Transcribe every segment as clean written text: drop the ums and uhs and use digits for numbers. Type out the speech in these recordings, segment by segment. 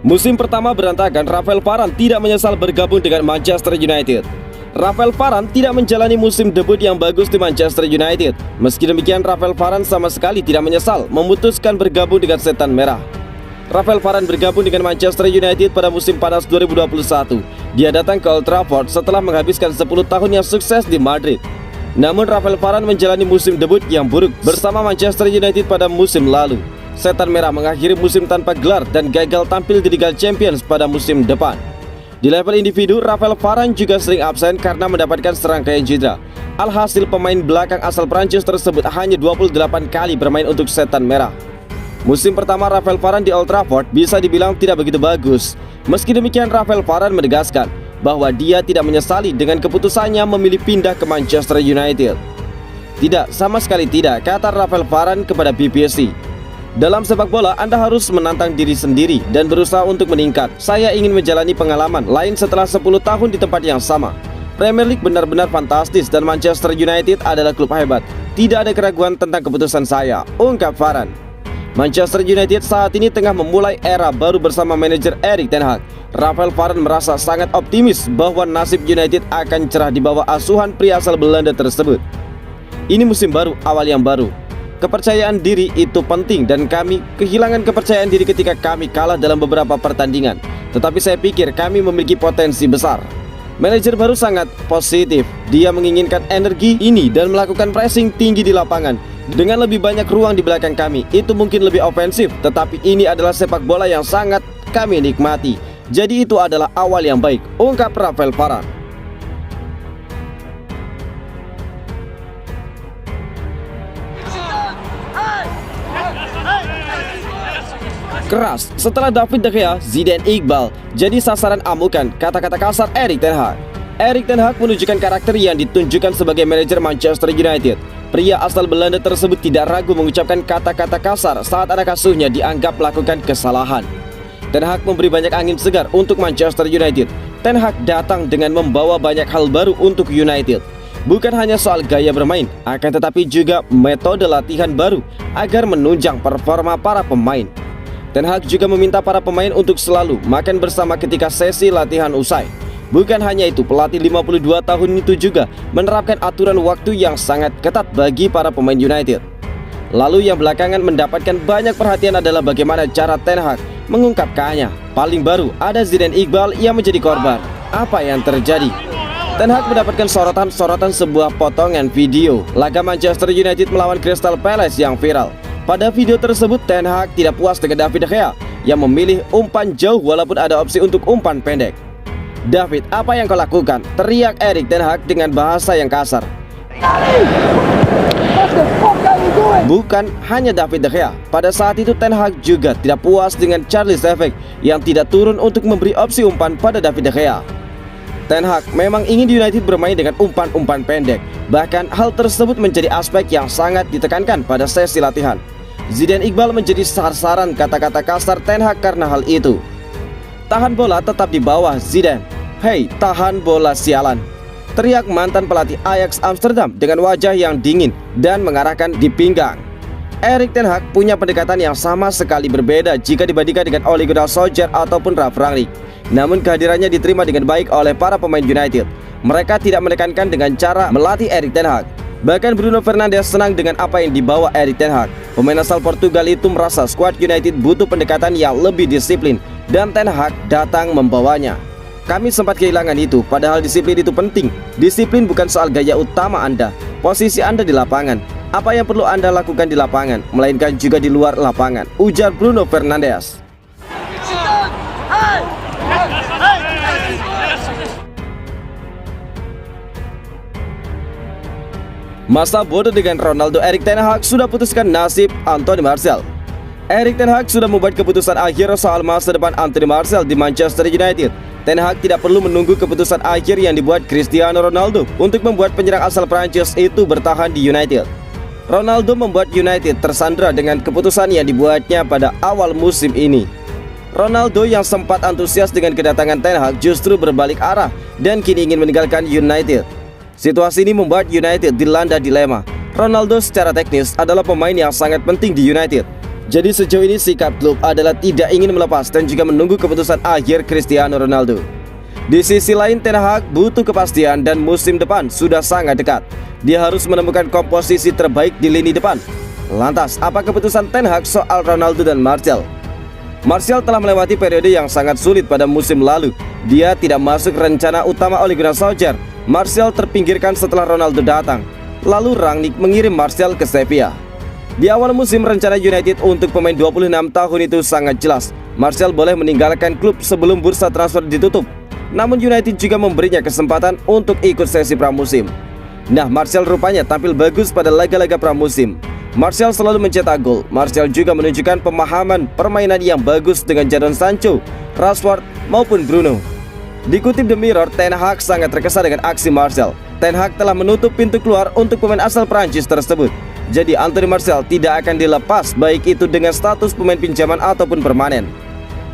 Musim pertama berantakan, Rafael Varane tidak menyesal bergabung dengan Manchester United. Rafael Varane tidak menjalani musim debut yang bagus di Manchester United. Meski demikian, Rafael Varane sama sekali tidak menyesal memutuskan bergabung dengan Setan Merah. Rafael Varane bergabung dengan Manchester United pada musim panas 2021. Dia datang ke Old Trafford setelah menghabiskan 10 tahun yang sukses di Madrid. Namun Rafael Varane menjalani musim debut yang buruk bersama Manchester United pada musim lalu. Setan Merah mengakhiri musim tanpa gelar dan gagal tampil di Liga Champions pada musim depan. Di level individu, Rafael Varane juga sering absen karena mendapatkan serangkaian cedera. Alhasil pemain belakang asal Prancis tersebut hanya 28 kali bermain untuk Setan Merah. Musim pertama Rafael Varane di Old Trafford bisa dibilang tidak begitu bagus. Meski demikian, Rafael Varane menegaskan bahwa dia tidak menyesali dengan keputusannya memilih pindah ke Manchester United. Tidak, sama sekali tidak, kata Rafael Varane kepada BBC. Dalam sepak bola, Anda harus menantang diri sendiri dan berusaha untuk meningkat. Saya ingin menjalani pengalaman lain setelah 10 tahun di tempat yang sama. Premier League benar-benar fantastis dan Manchester United adalah klub hebat. Tidak ada keraguan tentang keputusan saya, ungkap Varane. Manchester United saat ini tengah memulai era baru bersama manajer Erik ten Hag. Rafael Varane merasa sangat optimis bahwa nasib United akan cerah di bawah asuhan pria asal Belanda tersebut. Ini musim baru, awal yang baru. Kepercayaan diri itu penting dan kami kehilangan kepercayaan diri ketika kami kalah dalam beberapa pertandingan. Tetapi saya pikir kami memiliki potensi besar. Manajer baru sangat positif. Dia menginginkan energi ini dan melakukan pressing tinggi di lapangan. Dengan lebih banyak ruang di belakang kami, itu mungkin lebih ofensif. Tetapi ini adalah sepak bola yang sangat kami nikmati. Jadi itu adalah awal yang baik, ungkap Rafael Varane. Keras, setelah David De Gea, Zidane Iqbal jadi sasaran amukan kata-kata kasar Erik ten Hag. Erik ten Hag menunjukkan karakter yang ditunjukkan sebagai manajer Manchester United. Pria asal Belanda tersebut tidak ragu mengucapkan kata-kata kasar saat anak asuhnya dianggap melakukan kesalahan. Ten Hag memberi banyak angin segar untuk Manchester United. Ten Hag datang dengan membawa banyak hal baru untuk United. Bukan hanya soal gaya bermain, akan tetapi juga metode latihan baru agar menunjang performa para pemain. Ten Hag juga meminta para pemain untuk selalu makan bersama ketika sesi latihan usai. Bukan hanya itu, pelatih 52 tahun itu juga menerapkan aturan waktu yang sangat ketat bagi para pemain United. Lalu yang belakangan mendapatkan banyak perhatian adalah bagaimana cara Ten Hag mengungkapkannya. Paling baru ada Zidane Iqbal yang menjadi korban. Apa yang terjadi? Ten Hag mendapatkan sorotan sebuah potongan video laga Manchester United melawan Crystal Palace yang viral. Pada video tersebut, Ten Hag tidak puas dengan David De Gea yang memilih umpan jauh walaupun ada opsi untuk umpan pendek. "David, apa yang kau lakukan?" teriak Erik ten Hag dengan bahasa yang kasar. Bukan hanya David De Gea, pada saat itu Ten Hag juga tidak puas dengan Charlie Steffen yang tidak turun untuk memberi opsi umpan pada David De Gea. Ten Hag memang ingin United bermain dengan umpan-umpan pendek. Bahkan hal tersebut menjadi aspek yang sangat ditekankan pada sesi latihan. Zidane Iqbal menjadi sasaran kata-kata kasar Ten Hag karena hal itu. "Tahan bola tetap di bawah, Zidane. Hei, tahan bola sialan!" teriak mantan pelatih Ajax Amsterdam dengan wajah yang dingin dan mengarahkan di pinggang. Erik ten Hag punya pendekatan yang sama sekali berbeda jika dibandingkan dengan Ole Gunnar Solskjaer ataupun Ralf Rangnick. Namun kehadirannya diterima dengan baik oleh para pemain United. Mereka tidak menekankan dengan cara melatih Erik ten Hag. Bahkan Bruno Fernandes senang dengan apa yang dibawa Erik ten Hag. Pemain asal Portugal itu merasa skuad United butuh pendekatan yang lebih disiplin dan Ten Hag datang membawanya. "Kami sempat kehilangan itu, padahal disiplin itu penting. Disiplin bukan soal gaya utama Anda, posisi Anda di lapangan, apa yang perlu Anda lakukan di lapangan, melainkan juga di luar lapangan," ujar Bruno Fernandes. Masa bodoh dengan Ronaldo, Erik ten Hag sudah putuskan nasib Anthony Martial. Erik ten Hag sudah membuat keputusan akhir soal masa depan Anthony Martial di Manchester United. Ten Hag tidak perlu menunggu keputusan akhir yang dibuat Cristiano Ronaldo untuk membuat penyerang asal Prancis itu bertahan di United. Ronaldo membuat United tersandra dengan keputusan yang dibuatnya pada awal musim ini. Ronaldo yang sempat antusias dengan kedatangan Ten Hag justru berbalik arah dan kini ingin meninggalkan United. Situasi ini membuat United dilanda dilema. Ronaldo secara teknis adalah pemain yang sangat penting di United. Jadi sejauh ini sikap klub adalah tidak ingin melepas dan juga menunggu keputusan akhir Cristiano Ronaldo. Di sisi lain, Ten Hag butuh kepastian dan musim depan sudah sangat dekat. Dia harus menemukan komposisi terbaik di lini depan. Lantas, apa keputusan Ten Hag soal Ronaldo dan Martial? Martial telah melewati periode yang sangat sulit pada musim lalu. Dia tidak masuk rencana utama Ole Gunnar Solskjaer. Martial terpinggirkan setelah Ronaldo datang. Lalu Rangnick mengirim Martial ke Sevilla. Di awal musim, rencana United untuk pemain 26 tahun itu sangat jelas. Martial boleh meninggalkan klub sebelum bursa transfer ditutup. Namun United juga memberinya kesempatan untuk ikut sesi pramusim. Nah, Martial rupanya tampil bagus pada laga-laga pramusim. Martial selalu mencetak gol. Martial juga menunjukkan pemahaman permainan yang bagus dengan Jadon Sancho, Rashford maupun Bruno. Dikutip The Mirror, Ten Hag sangat terkesan dengan aksi Martial. Ten Hag telah menutup pintu keluar untuk pemain asal Prancis tersebut. Jadi Anthony Martial tidak akan dilepas, baik itu dengan status pemain pinjaman ataupun permanen.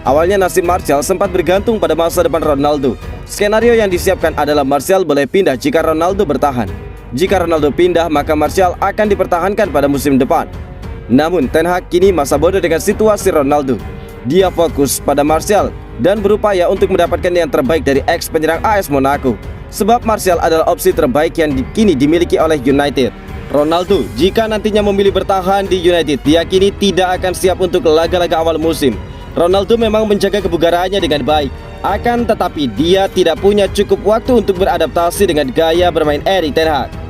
Awalnya nasib Martial sempat bergantung pada masa depan Ronaldo. Skenario yang disiapkan adalah Martial boleh pindah jika Ronaldo bertahan. Jika Ronaldo pindah, maka Martial akan dipertahankan pada musim depan. Namun Ten Hag kini masa bodoh dengan situasi Ronaldo. Dia fokus pada Martial dan berupaya untuk mendapatkan yang terbaik dari ex penyerang AS Monaco. Sebab Martial adalah opsi terbaik yang kini dimiliki oleh United. Ronaldo, jika nantinya memilih bertahan di United, diyakini tidak akan siap untuk laga-laga awal musim. Ronaldo memang menjaga kebugarannya dengan baik. Akan tetapi dia tidak punya cukup waktu untuk beradaptasi dengan gaya bermain Erik ten Hag.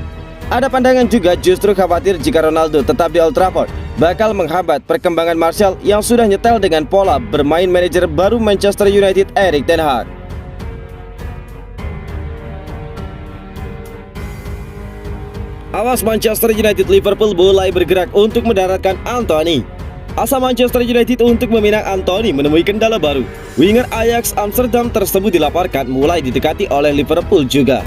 Ada pandangan juga justru khawatir jika Ronaldo tetap di Old Trafford bakal menghambat perkembangan Martial yang sudah nyetel dengan pola bermain manajer baru Manchester United Erik ten Hag. Awas, Manchester United Liverpool mulai bergerak untuk mendaratkan Antony. Asa Manchester United untuk meminang Antony menemui kendala baru. Winger Ajax Amsterdam tersebut dilaporkan mulai didekati oleh Liverpool juga.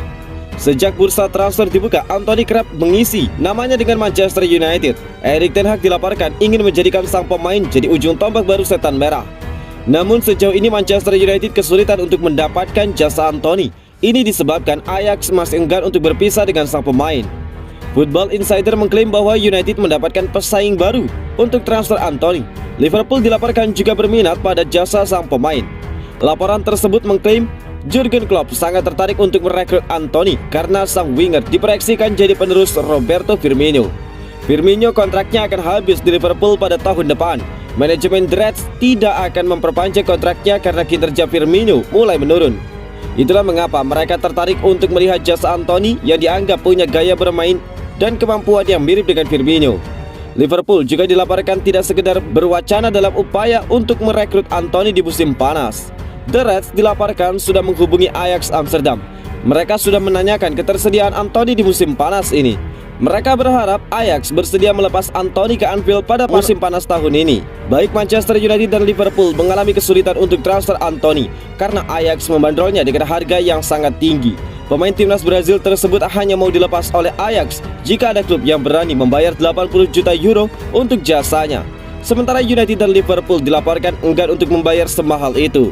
Sejak bursa transfer dibuka, Antony kerap mengisi namanya dengan Manchester United. Erik ten Hag dilaporkan ingin menjadikan sang pemain jadi ujung tombak baru setan merah. Namun sejauh ini Manchester United kesulitan untuk mendapatkan jasa Antony. Ini disebabkan Ajax masih enggan untuk berpisah dengan sang pemain. Football Insider mengklaim bahwa United mendapatkan pesaing baru untuk transfer Antony. Liverpool dilaporkan juga berminat pada jasa sang pemain. Laporan tersebut mengklaim Jurgen Klopp sangat tertarik untuk merekrut Antony karena sang winger diproyeksikan jadi penerus Roberto Firmino. Firmino kontraknya akan habis di Liverpool pada tahun depan. Manajemen The Reds tidak akan memperpanjang kontraknya karena kinerja Firmino mulai menurun. Itulah mengapa mereka tertarik untuk melihat jasa Antony yang dianggap punya gaya bermain dan kemampuan yang mirip dengan Firmino. Liverpool juga dilaporkan tidak sekedar berwacana dalam upaya untuk merekrut Antony di musim panas. The Reds dilaporkan sudah menghubungi Ajax Amsterdam. Mereka sudah menanyakan ketersediaan Antony di musim panas ini. Mereka berharap Ajax bersedia melepas Antony ke Anfield pada musim panas tahun ini. Baik Manchester United dan Liverpool mengalami kesulitan untuk transfer Antony karena Ajax membandrolnya dengan harga yang sangat tinggi. Pemain timnas Brazil tersebut hanya mau dilepas oleh Ajax jika ada klub yang berani membayar 80 juta euro untuk jasanya. Sementara United dan Liverpool dilaporkan enggan untuk membayar semahal itu.